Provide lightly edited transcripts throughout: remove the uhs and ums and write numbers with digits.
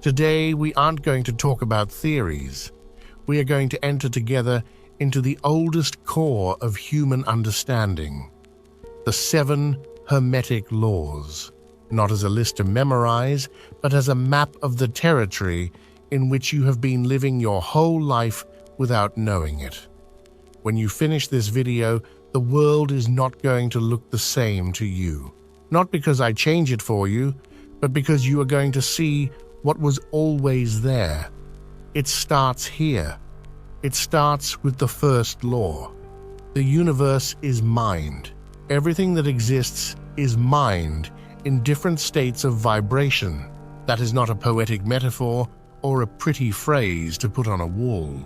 Today, we aren't going to talk about theories. We are going to enter together into the oldest core of human understanding, the 7 Hermetic laws, not as a list to memorize, but as a map of the territory in which you have been living your whole life without knowing it. When you finish this video, the world is not going to look the same to you. Not because I change it for you, but because you are going to see what was always there. It starts here. It starts with the first law. The universe is mind. Everything that exists is mind in different states of vibration. That is not a poetic metaphor or a pretty phrase to put on a wall.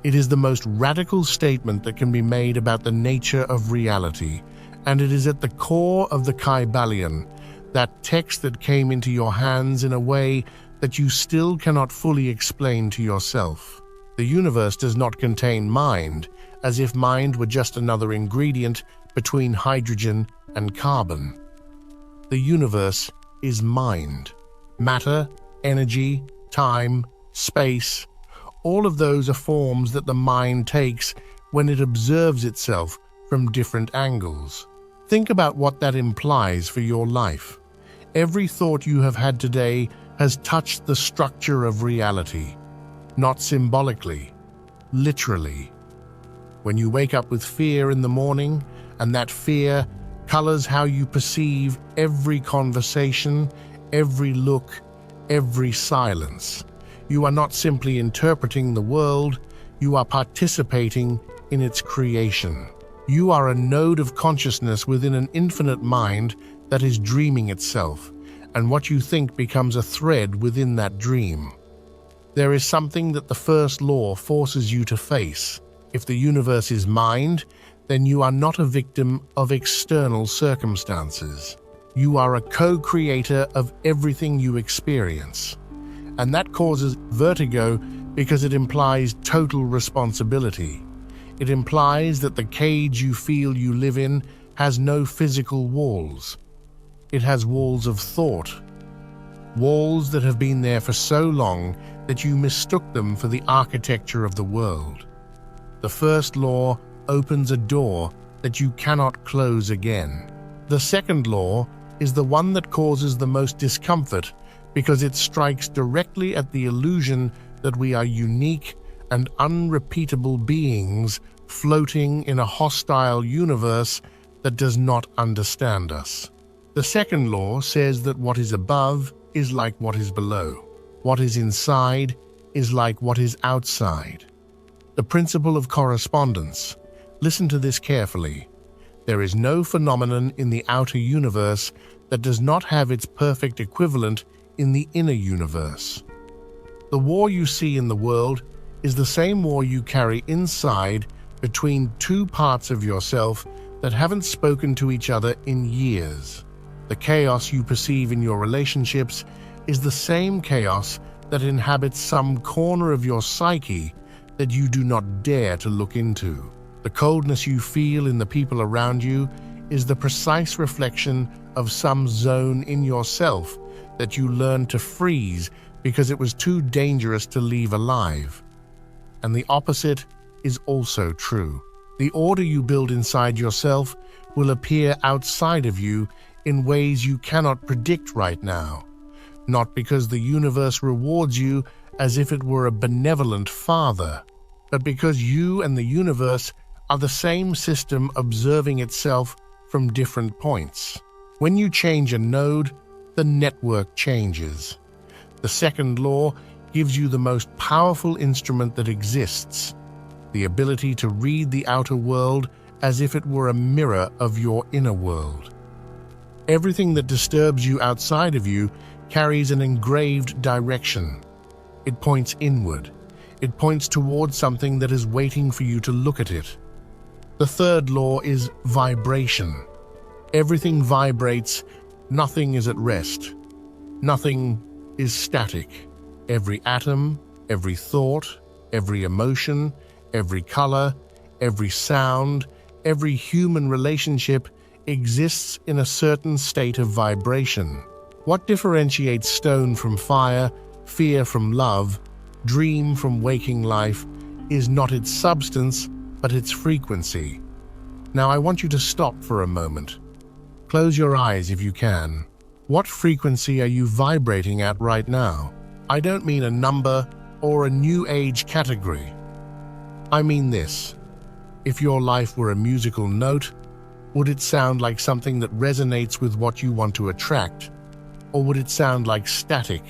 It is the most radical statement that can be made about the nature of reality, and it is at the core of the Kybalion, that text that came into your hands in a way that you still cannot fully explain to yourself. The universe does not contain mind, as if mind were just another ingredient between hydrogen and carbon. The universe is mind. Matter, energy, time, space, all of those are forms that the mind takes when it observes itself from different angles. Think about what that implies for your life. Every thought you have had today has touched the structure of reality, not symbolically, literally. When you wake up with fear in the morning, and that fear colors how you perceive every conversation, every look, every silence. You are not simply interpreting the world, you are participating in its creation. You are a node of consciousness within an infinite mind that is dreaming itself, and what you think becomes a thread within that dream. There is something that the first law forces you to face. If the universe is mind, then you are not a victim of external circumstances. You are a co-creator of everything you experience. And that causes vertigo because it implies total responsibility. It implies that the cage you feel you live in has no physical walls. It has walls of thought. Walls that have been there for so long that you mistook them for the architecture of the world. The first law opens a door that you cannot close again. The second law is the one that causes the most discomfort because it strikes directly at the illusion that we are unique and unrepeatable beings floating in a hostile universe that does not understand us. The second law says that what is above is like what is below. What is inside is like what is outside. The principle of correspondence. Listen to this carefully. There is no phenomenon in the outer universe that does not have its perfect equivalent in the inner universe. The war you see in the world is the same war you carry inside between two parts of yourself that haven't spoken to each other in years. The chaos you perceive in your relationships is the same chaos that inhabits some corner of your psyche that you do not dare to look into. The coldness you feel in the people around you is the precise reflection of some zone in yourself that you learned to freeze because it was too dangerous to leave alive. And the opposite is also true. The order you build inside yourself will appear outside of you in ways you cannot predict right now, not because the universe rewards you as if it were a benevolent father, but because you and the universe are the same system observing itself from different points. When you change a node, the network changes. The second law gives you the most powerful instrument that exists, the ability to read the outer world as if it were a mirror of your inner world. Everything that disturbs you outside of you carries an engraved direction. It points inward. It points towards something that is waiting for you to look at it. The third law is vibration. Everything vibrates. Nothing is at rest. Nothing is static. Every atom, every thought, every emotion, every color, every sound, every human relationship exists in a certain state of vibration. What differentiates stone from fire, fear from love, dream from waking life, is not its substance, but its frequency. Now I want you to stop for a moment. Close your eyes if you can. What frequency are you vibrating at right now? I don't mean a number or a new age category. I mean this. If your life were a musical note, would it sound like something that resonates with what you want to attract? Or would it sound like static,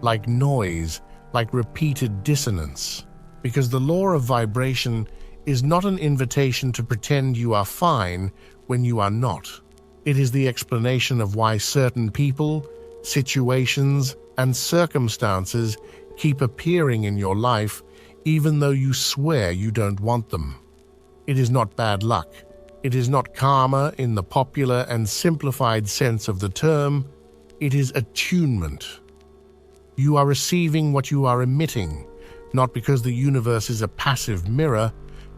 like noise, like repeated dissonance? Because the law of vibration is not an invitation to pretend you are fine when you are not. It is the explanation of why certain people, situations, and circumstances keep appearing in your life even though you swear you don't want them. It is not bad luck. It is not karma in the popular and simplified sense of the term. It is attunement. You are receiving what you are emitting, not because the universe is a passive mirror,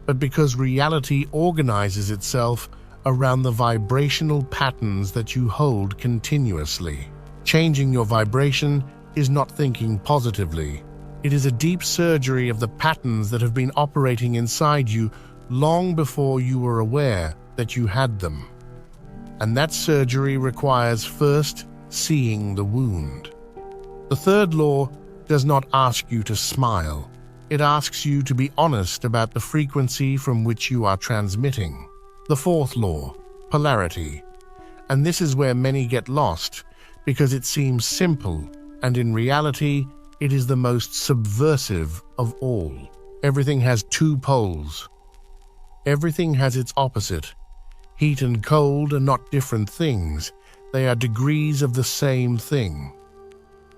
but because reality organizes itself around the vibrational patterns that you hold continuously. Changing your vibration is not thinking positively. It is a deep surgery of the patterns that have been operating inside you long before you were aware that you had them. And that surgery requires first seeing the wound. The third law does not ask you to smile. It asks you to be honest about the frequency from which you are transmitting. The fourth law, polarity. And this is where many get lost because it seems simple, and in reality, it is the most subversive of all. Everything has two poles. Everything has its opposite. Heat and cold are not different things. They are degrees of the same thing.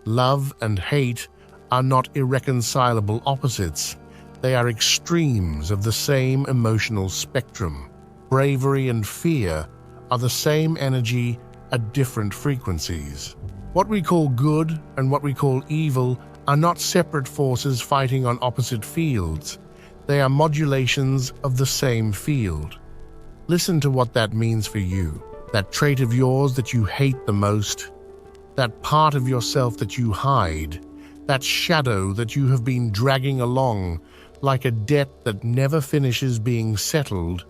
Love and hate are not irreconcilable opposites. They are extremes of the same emotional spectrum. Bravery and fear are the same energy at different frequencies. What we call good and what we call evil are not separate forces fighting on opposite fields. They are modulations of the same field. Listen to what that means for you. That trait of yours that you hate the most, that part of yourself that you hide, that shadow that you have been dragging along like a debt that never finishes being settled,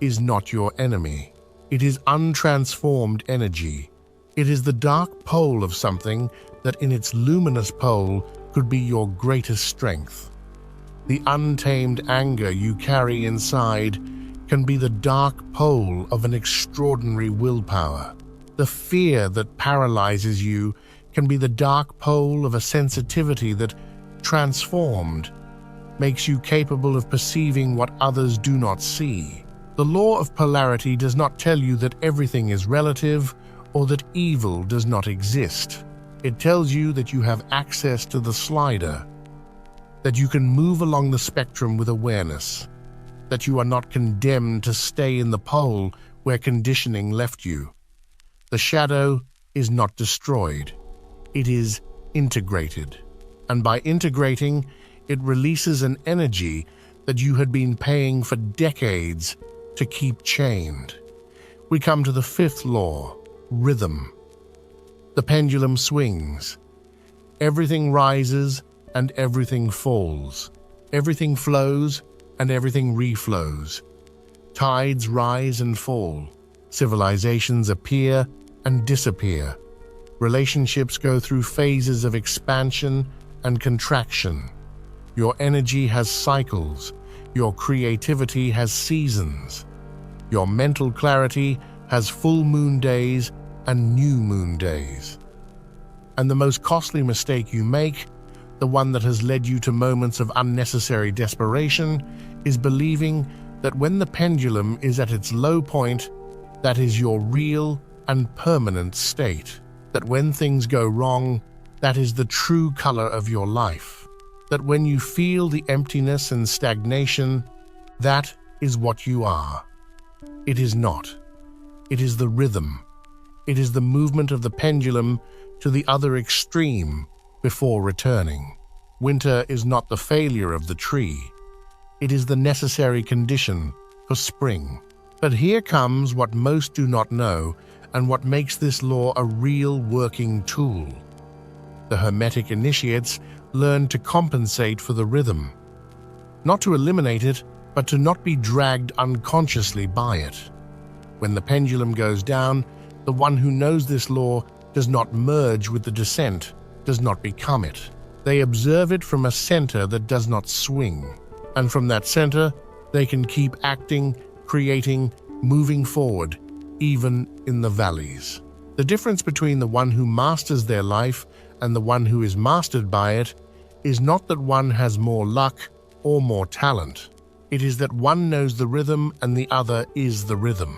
is not your enemy. It is untransformed energy. It is the dark pole of something that in its luminous pole could be your greatest strength. The untamed anger you carry inside can be the dark pole of an extraordinary willpower. The fear that paralyzes you can be the dark pole of a sensitivity that, transformed, makes you capable of perceiving what others do not see. The law of polarity does not tell you that everything is relative or that evil does not exist. It tells you that you have access to the slider, that you can move along the spectrum with awareness, that you are not condemned to stay in the pole where conditioning left you. The shadow is not destroyed. It is integrated. And by integrating, it releases an energy that you had been paying for decades to keep chained. We come to the fifth law, rhythm. The pendulum swings. Everything rises and everything falls. Everything flows and everything reflows. Tides rise and fall. Civilizations appear and disappear. Relationships go through phases of expansion and contraction. Your energy has cycles. Your creativity has seasons. Your mental clarity has full moon days and new moon days. And the most costly mistake you make, the one that has led you to moments of unnecessary desperation, is believing that when the pendulum is at its low point, that is your real and permanent state. That when things go wrong, that is the true color of your life. That when you feel the emptiness and stagnation, that is what you are. It is not. It is the rhythm. It is the movement of the pendulum to the other extreme before returning. Winter is not the failure of the tree. It is the necessary condition for spring. But here comes what most do not know and what makes this law a real working tool. The Hermetic initiates learn to compensate for the rhythm, not to eliminate it, but to not be dragged unconsciously by it. When the pendulum goes down, the one who knows this law does not merge with the descent, does not become it. They observe it from a center that does not swing, and from that center, they can keep acting, creating, moving forward, even in the valleys. The difference between the one who masters their life and the one who is mastered by it is not that one has more luck or more talent. It is that one knows the rhythm and the other is the rhythm.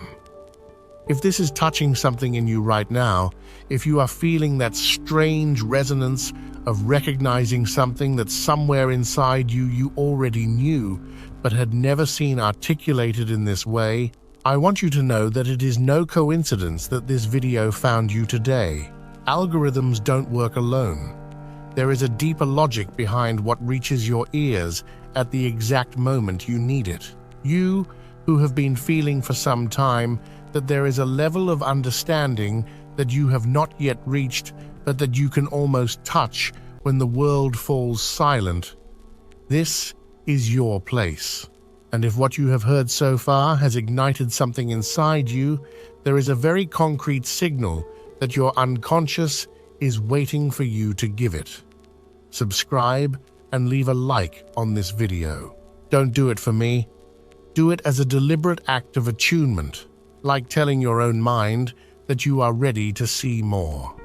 If this is touching something in you right now, if you are feeling that strange resonance of recognizing something that somewhere inside you already knew but had never seen articulated in this way, I want you to know that it is no coincidence that this video found you today. Algorithms don't work alone. There is a deeper logic behind what reaches your ears at the exact moment you need it. You, who have been feeling for some time that there is a level of understanding that you have not yet reached, but that you can almost touch when the world falls silent. This is your place. And if what you have heard so far has ignited something inside you, there is a very concrete signal that your unconscious is waiting for you to give it. Subscribe and leave a like on this video. Don't do it for me. Do it as a deliberate act of attunement, like telling your own mind that you are ready to see more.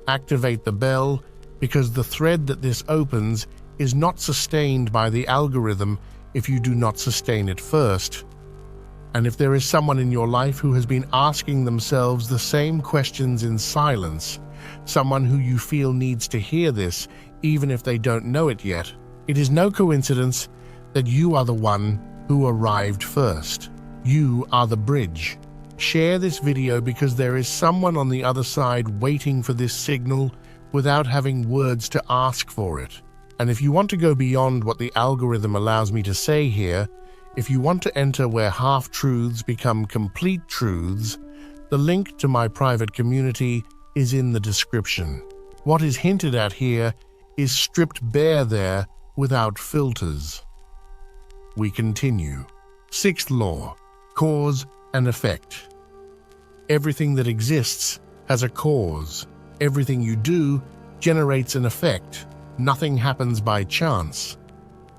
Activate the bell, because the thread that this opens is not sustained by the algorithm if you do not sustain it first. And if there is someone in your life who has been asking themselves the same questions in silence, someone who you feel needs to hear this even if they don't know it yet, it is no coincidence that you are the one who arrived first. You are the bridge. Share this video because there is someone on the other side waiting for this signal without having words to ask for it. And if you want to go beyond what the algorithm allows me to say here, if you want to enter where half-truths become complete truths, the link to my private community is in the description. What is hinted at here is stripped bare there without filters. We continue. Sixth law, cause and effect. Everything that exists has a cause. Everything you do generates an effect. Nothing happens by chance.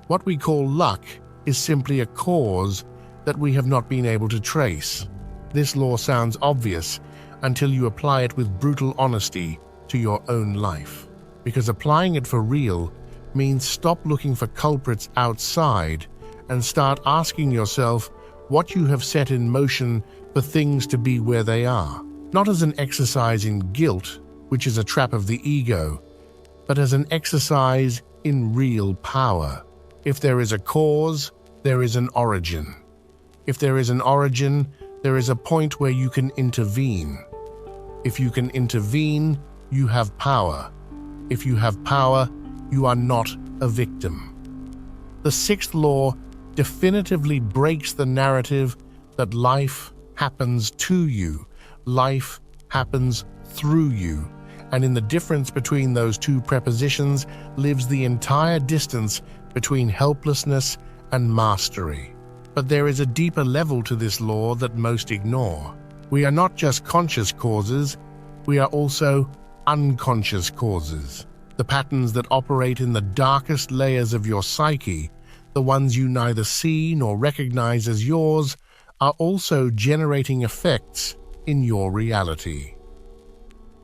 What we call luck is simply a cause that we have not been able to trace. This law sounds obvious until you apply it with brutal honesty to your own life. Because applying it for real means stop looking for culprits outside and start asking yourself what you have set in motion for things to be where they are. Not as an exercise in guilt, which is a trap of the ego, but as an exercise in real power. If there is a cause, there is an origin. If there is an origin, there is a point where you can intervene. If you can intervene, you have power. If you have power, you are not a victim. The sixth law definitively breaks the narrative that life happens to you, life happens through you, and in the difference between those two prepositions lives the entire distance between helplessness and mastery. But there is a deeper level to this law that most ignore. We are not just conscious causes, we are also unconscious causes. The patterns that operate in the darkest layers of your psyche, the ones you neither see nor recognize as yours, are also generating effects in your reality.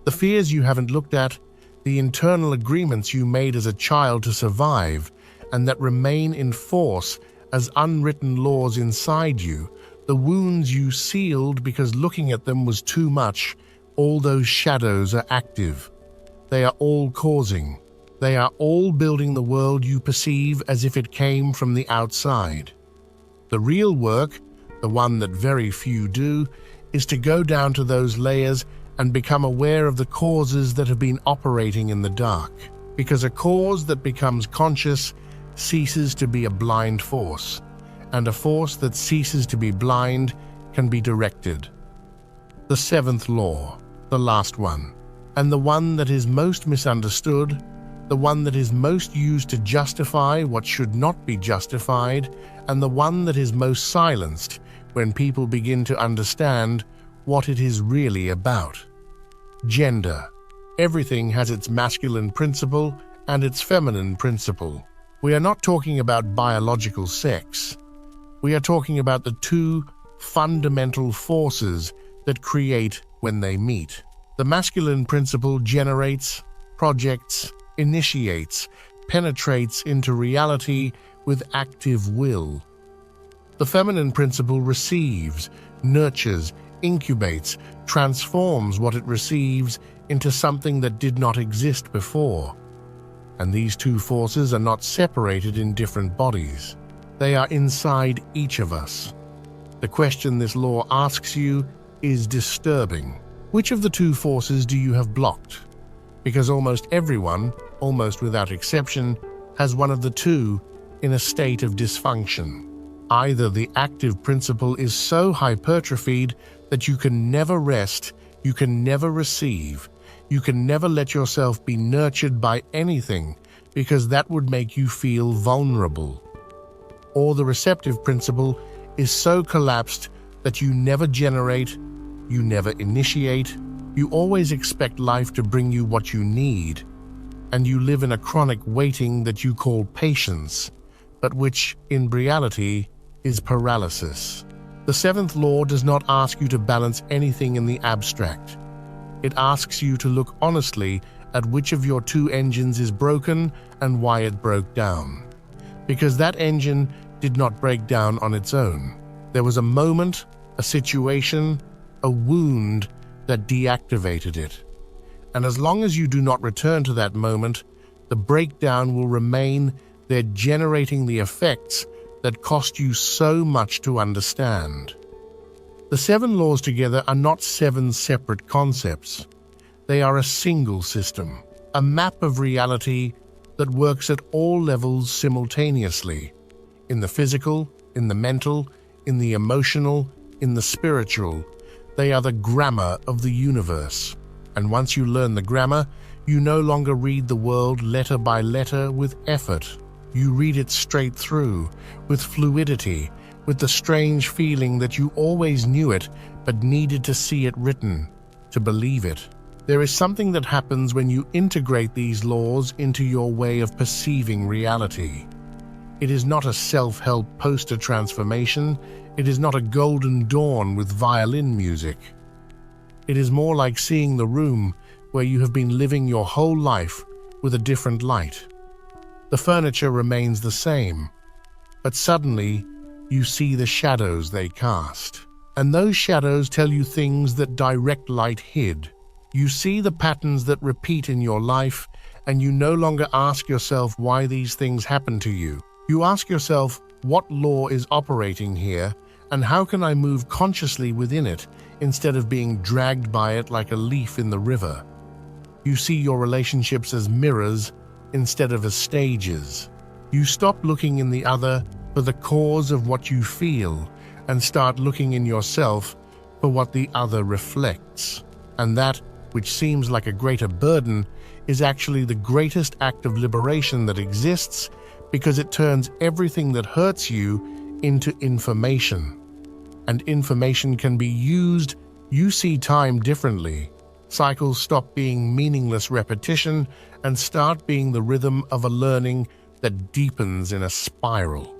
The fears you haven't looked at, the internal agreements you made as a child to survive, and that remain in force as unwritten laws inside you, the wounds you sealed because looking at them was too much, all those shadows are active. They are all causing. They are all building the world you perceive as if it came from the outside. The real work, the one that very few do, is to go down to those layers and become aware of the causes that have been operating in the dark. Because a cause that becomes conscious ceases to be a blind force, and a force that ceases to be blind can be directed. The seventh law, the last one, and the one that is most misunderstood, the one that is most used to justify what should not be justified, and the one that is most silenced when people begin to understand what it is really about. Gender. Everything has its masculine principle and its feminine principle. We are not talking about biological sex. We are talking about the two fundamental forces that create when they meet. The masculine principle generates, projects, initiates, penetrates into reality with active will. The feminine principle receives, nurtures, incubates, transforms what it receives into something that did not exist before. And these two forces are not separated in different bodies. They are inside each of us. The question this law asks you is disturbing. Which of the two forces do you have blocked? Because almost everyone, almost without exception, has one of the two in a state of dysfunction. Either the active principle is so hypertrophied that you can never rest, you can never receive, you can never let yourself be nurtured by anything because that would make you feel vulnerable. Or the receptive principle is so collapsed that you never generate, you never initiate, you always expect life to bring you what you need, and you live in a chronic waiting that you call patience, but which, in reality, is paralysis. The seventh law does not ask you to balance anything in the abstract. It asks you to look honestly at which of your two engines is broken and why it broke down. Because that engine did not break down on its own. There was a moment, a situation, a wound that deactivated it. And as long as you do not return to that moment, the breakdown will remain there, generating the effects that cost you so much to understand. The seven laws together are not seven separate concepts. They are a single system, a map of reality that works at all levels simultaneously, in the physical, in the mental, in the emotional, in the spiritual. They are the grammar of the universe. And once you learn the grammar, you no longer read the world letter by letter with effort. You read it straight through, with fluidity, with the strange feeling that you always knew it but needed to see it written, to believe it. There is something that happens when you integrate these laws into your way of perceiving reality. It is not a self-help poster transformation. It is not a golden dawn with violin music. It is more like seeing the room where you have been living your whole life with a different light. The furniture remains the same, but suddenly you see the shadows they cast. And those shadows tell you things that direct light hid. You see the patterns that repeat in your life, and you no longer ask yourself why these things happen to you. You ask yourself, what law is operating here, and how can I move consciously within it instead of being dragged by it like a leaf in the river? You see your relationships as mirrors instead of as stages. You stop looking in the other for the cause of what you feel and start looking in yourself for what the other reflects. And that, which seems like a greater burden, is actually the greatest act of liberation that exists, because it turns everything that hurts you into information. And information can be used. You see time differently. Cycles stop being meaningless repetition and start being the rhythm of a learning that deepens in a spiral.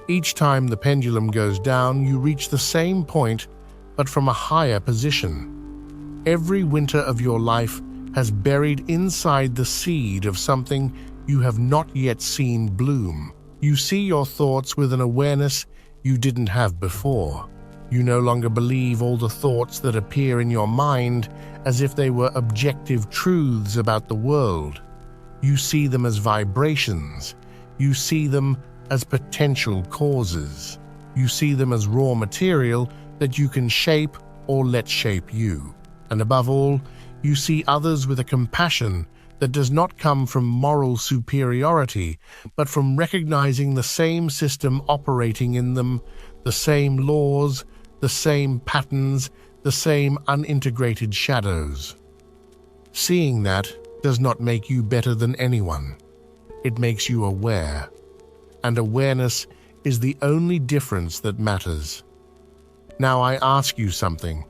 Each time the pendulum goes down, you reach the same point, but from a higher position. Every winter of your life has buried inside the seed of something you have not yet seen bloom. You see your thoughts with an awareness you didn't have before. You no longer believe all the thoughts that appear in your mind as if they were objective truths about the world. You see them as vibrations. You see them as potential causes. You see them as raw material that you can shape or let shape you. And above all, you see others with a compassion that does not come from moral superiority, but from recognizing the same system operating in them, the same laws, the same patterns, the same unintegrated shadows. Seeing that does not make you better than anyone. It makes you aware. And awareness is the only difference that matters. Now I ask you something,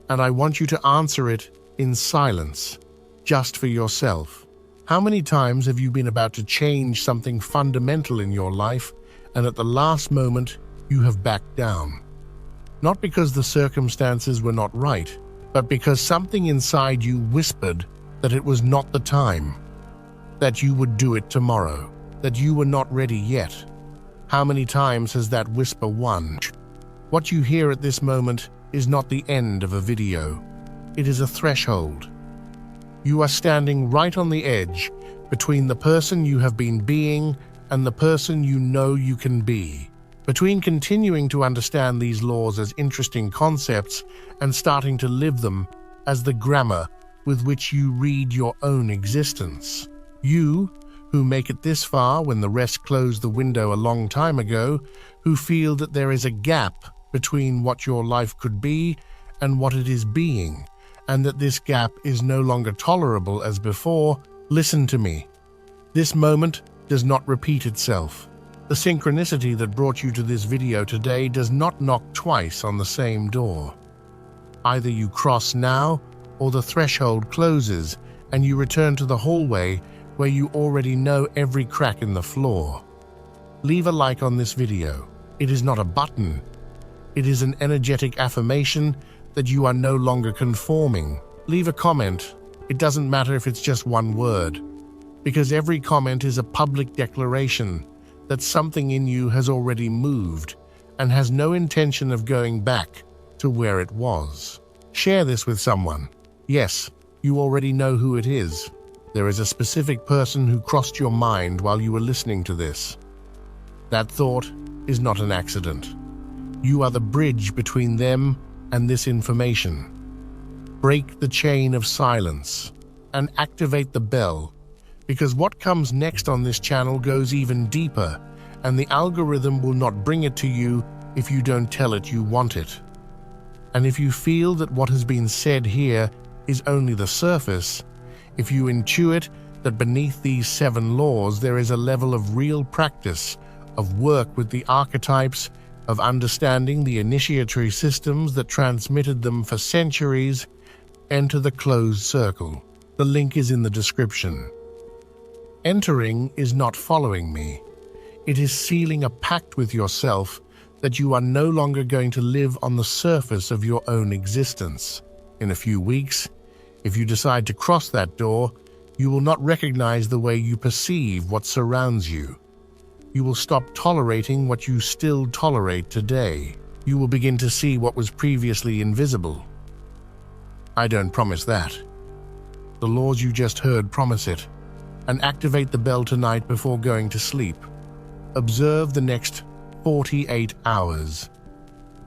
and I want you to answer it in silence, just for yourself. How many times have you been about to change something fundamental in your life, and at the last moment you have backed down? Not because the circumstances were not right, but because something inside you whispered that it was not the time, that you would do it tomorrow, that you were not ready yet. How many times has that whisper won? What you hear at this moment is not the end of a video. It is a threshold. You are standing right on the edge between the person you have been being and the person you know you can be. Between continuing to understand these laws as interesting concepts and starting to live them as the grammar with which you read your own existence. You, who make it this far when the rest closed the window a long time ago, who feel that there is a gap between what your life could be and what it is being, and that this gap is no longer tolerable as before, listen to me. This moment does not repeat itself. The synchronicity that brought you to this video today does not knock twice on the same door. Either you cross now, or the threshold closes and you return to the hallway where you already know every crack in the floor. Leave a like on this video. It is not a button. It is an energetic affirmation that you are no longer conforming. Leave a comment. It doesn't matter if it's just one word, because every comment is a public declaration that something in you has already moved and has no intention of going back to where it was. Share this with someone. Yes, you already know who it is. There is a specific person who crossed your mind while you were listening to this. That thought is not an accident. You are the bridge between them and this information. Break the chain of silence and activate the bell, because what comes next on this channel goes even deeper, and the algorithm will not bring it to you if you don't tell it you want it. And if you feel that what has been said here is only the surface, if you intuit that beneath these 7 laws there is a level of real practice, of work with the archetypes, of understanding the initiatory systems that transmitted them for centuries, enter the closed circle. The link is in the description. Entering is not following me. It is sealing a pact with yourself that you are no longer going to live on the surface of your own existence. In a few weeks, if you decide to cross that door, you will not recognize the way you perceive what surrounds you. You will stop tolerating what you still tolerate today. You will begin to see what was previously invisible. I don't promise that. The laws you just heard promise it. And activate the bell tonight before going to sleep. Observe the next 48 hours.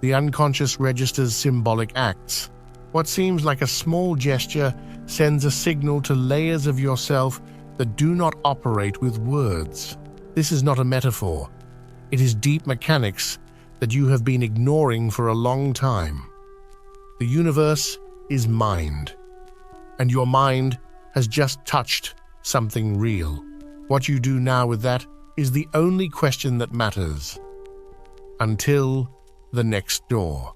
The unconscious registers symbolic acts. What seems like a small gesture sends a signal to layers of yourself that do not operate with words. This is not a metaphor. It is deep mechanics that you have been ignoring for a long time. The universe is mind, and your mind has just touched something real. What you do now with that is the only question that matters. Until the next door.